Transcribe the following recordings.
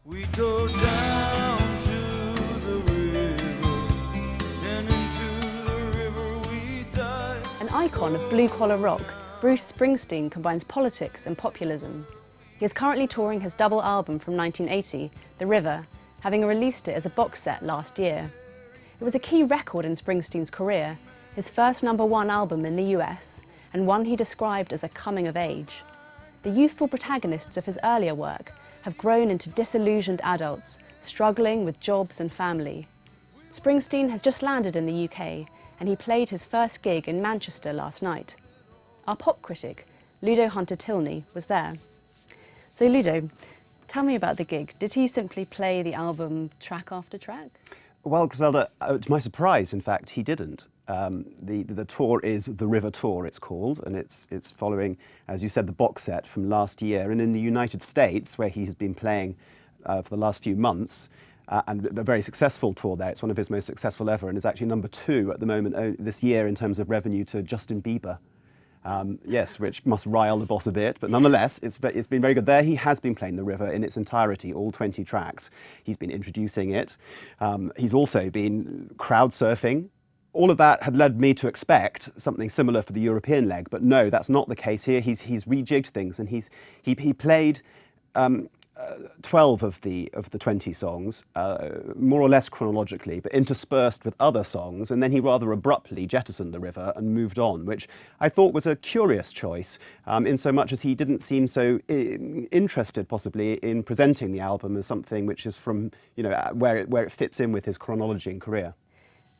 We go down to the river, and into the river we dive. An icon of blue-collar rock, Bruce Springsteen combines politics and populism. He is currently touring his double album from 1980, The River, having released it as a box set last year. It was a key record in Springsteen's career, his first #1 album in the US, and one he described as a coming of age. The youthful protagonists of his earlier work have grown into disillusioned adults, struggling with jobs and family. Springsteen has just landed in the UK, and he played his first gig in Manchester last night. Our pop critic, Ludo Hunter-Tilney, was there. So Ludo, tell me about the gig. Did he simply play the album track after track? Well, Griselda, to my surprise, in fact, he didn't. The tour is the River Tour, it's called, and it's following, as you said, the box set from last year. And in the United States, where he has been playing for the last few months, and a very successful tour there, it's one of his most successful ever, and is actually #2 at the moment this year in terms of revenue to Justin Bieber. Yes, which must rile the boss a bit, but nonetheless, it's been very good. There he has been playing The River in its entirety, all 20 tracks. He's been introducing it. He's also been crowd surfing. All of that had led me to expect something similar for the European leg, but no, that's not the case here. He's rejigged things, and he played 12 of the 20 songs, more or less chronologically, but interspersed with other songs, and then he rather abruptly jettisoned The River and moved on, which I thought was a curious choice, in so much as he didn't seem so interested, possibly, in presenting the album as something which is from, where it fits in with his chronology and career.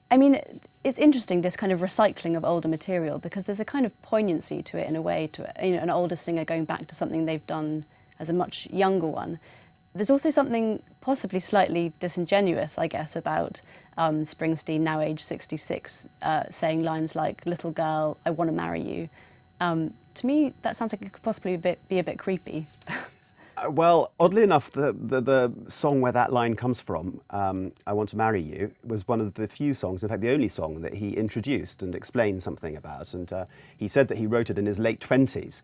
I mean, it's interesting, this kind of recycling of older material, because there's a kind of poignancy to it in a way, to an older singer going back to something they've done as a much younger one. There's also something possibly slightly disingenuous, I guess, about Springsteen, now age 66, saying lines like, "Little girl, I want to marry you." To me, that sounds like it could possibly be a bit creepy. Well, oddly enough, the song where that line comes from, "I Want to Marry You," was one of the few songs, in fact the only song, that he introduced and explained something about. And he said that he wrote it in his late 20s,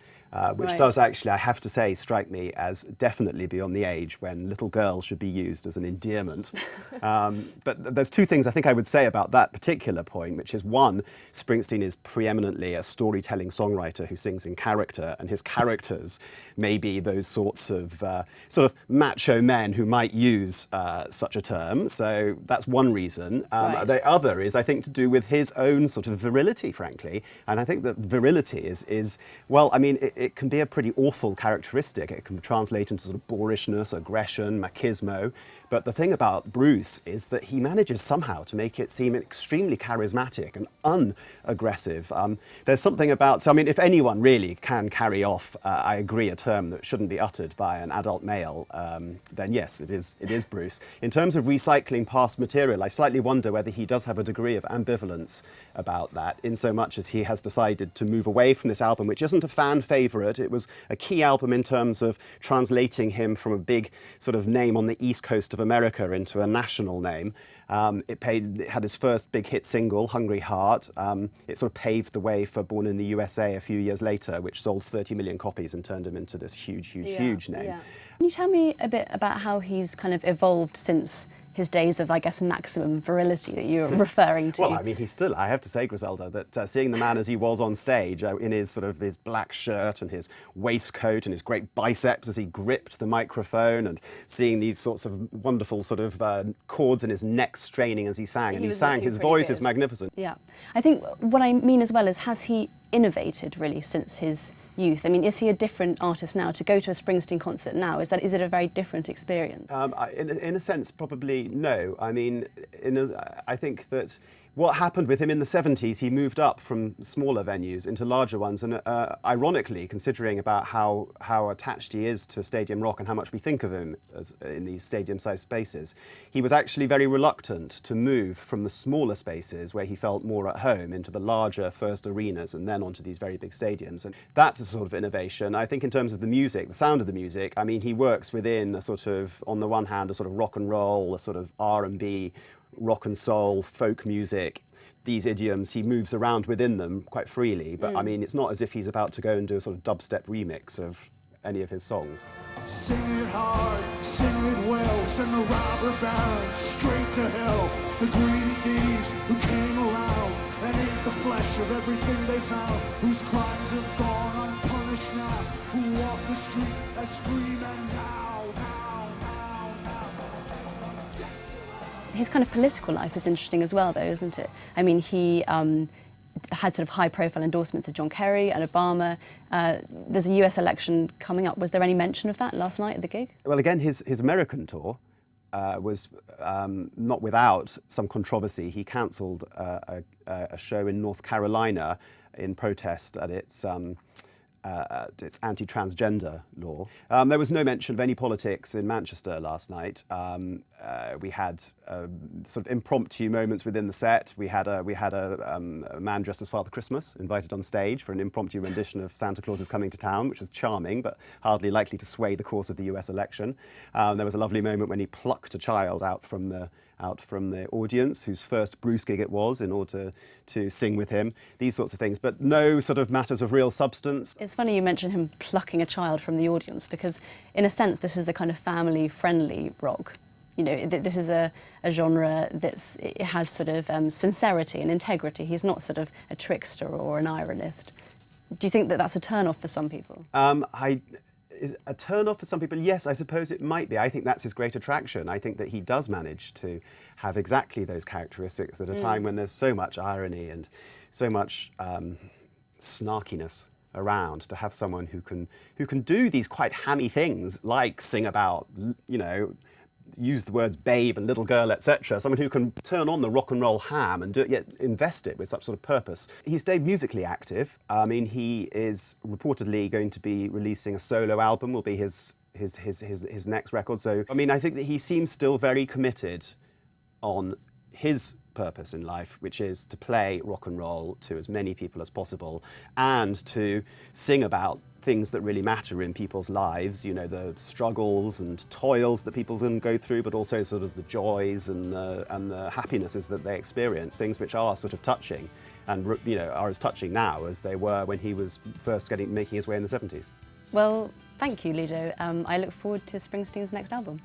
which Right. does actually, I have to say, strike me as definitely beyond the age when "little girl" should be used as an endearment. But there's two things I think I would say about that particular point, which is, one, Springsteen is preeminently a storytelling songwriter who sings in character, and his characters may be those sorts of sort of macho men who might use such a term. So that's one reason. Right. The other is, I think, to do with his own sort of virility, frankly. And I think that virility is well, I mean, it can be a pretty awful characteristic. It can translate into sort of boorishness, aggression, machismo. But the thing about Bruce is that he manages somehow to make it seem extremely charismatic and unaggressive. There's something about, so I mean, if anyone really can carry off, I agree, a term that shouldn't be uttered by an adult male, then yes, it is Bruce. In terms of recycling past material, I slightly wonder whether he does have a degree of ambivalence about that, in so much as he has decided to move away from this album, which isn't a fan favourite. It was a key album in terms of translating him from a big sort of name on the East Coast of America into a national name. It had his first big hit single, Hungry Heart. It sort of paved the way for Born in the USA a few years later, which sold 30 million copies and turned him into this huge name. Yeah. Can you tell me a bit about how he's kind of evolved since his days of, I guess, maximum virility that you're referring to? Well, I mean, he's still, I have to say, Griselda, that seeing the man as he was on stage, in his sort of his black shirt and his waistcoat and his great biceps as he gripped the microphone, and seeing these sorts of wonderful sort of chords in his neck straining as he sang, and he sang, his voice is magnificent. Yeah. I think what I mean as well is, has he innovated really since his youth? I mean, is he a different artist now? To go to a Springsteen concert now, is it a very different experience? In a sense, probably no. I mean, I think that what happened with him in the 70s, he moved up from smaller venues into larger ones, and ironically, considering about how attached he is to stadium rock and how much we think of him as in these stadium-sized spaces, he was actually very reluctant to move from the smaller spaces where he felt more at home into the larger first arenas and then onto these very big stadiums. And that's a sort of innovation. I think in terms of the music, the sound of the music, I mean, he works within a sort of, on the one hand, a sort of rock and roll, a sort of R&B, rock and soul, folk music, these idioms, he moves around within them quite freely. But I mean, it's not as if he's about to go and do a sort of dubstep remix of any of his songs. Sing it hard, sing it well, send the robber barons straight to hell. The greedy thieves who came around and ate the flesh of everything they found, whose crimes have gone unpunished now, who walk the streets as free men now, now, now, now. His kind of political life is interesting as well, though, isn't it? I mean, he had sort of high-profile endorsements of John Kerry and Obama. There's a US election coming up. Was there any mention of that last night at the gig? Well, again, his American tour was not without some controversy. He cancelled a show in North Carolina in protest at its anti-transgender law. There was no mention of any politics in Manchester last night. We had sort of impromptu moments within the set. We had a man dressed as Father Christmas invited on stage for an impromptu rendition of Santa Claus is Coming to Town, which was charming, but hardly likely to sway the course of the US election. There was a lovely moment when he plucked a child out from the audience, whose first Bruce gig it was, in order to sing with him, these sorts of things, but no sort of matters of real substance. It's funny you mention him plucking a child from the audience, because in a sense this is the kind of family-friendly rock. You know, this is a genre it has sort of sincerity and integrity. He's not sort of a trickster or an ironist. Do you think that that's a turn-off for some people? Is a turn-off for some people? Yes, I suppose it might be. I think that's his great attraction. I think that he does manage to have exactly those characteristics at a time when there's so much irony and so much snarkiness around. To have someone who can do these quite hammy things, like sing about, you know, use the words babe and little girl, etc. Someone who can turn on the rock and roll ham and do it, yet invest it with such sort of purpose. He stayed musically active. I mean, he is reportedly going to be releasing a solo album, will be his next record. So, I mean, I think that he seems still very committed on his purpose in life, which is to play rock and roll to as many people as possible and to sing about things that really matter in people's lives, you know, the struggles and toils that people can go through, but also sort of the joys and the happinesses that they experience, things which are sort of touching and, you know, are as touching now as they were when he was first making his way in the 70s. Well, thank you, Ludo. I look forward to Springsteen's next album.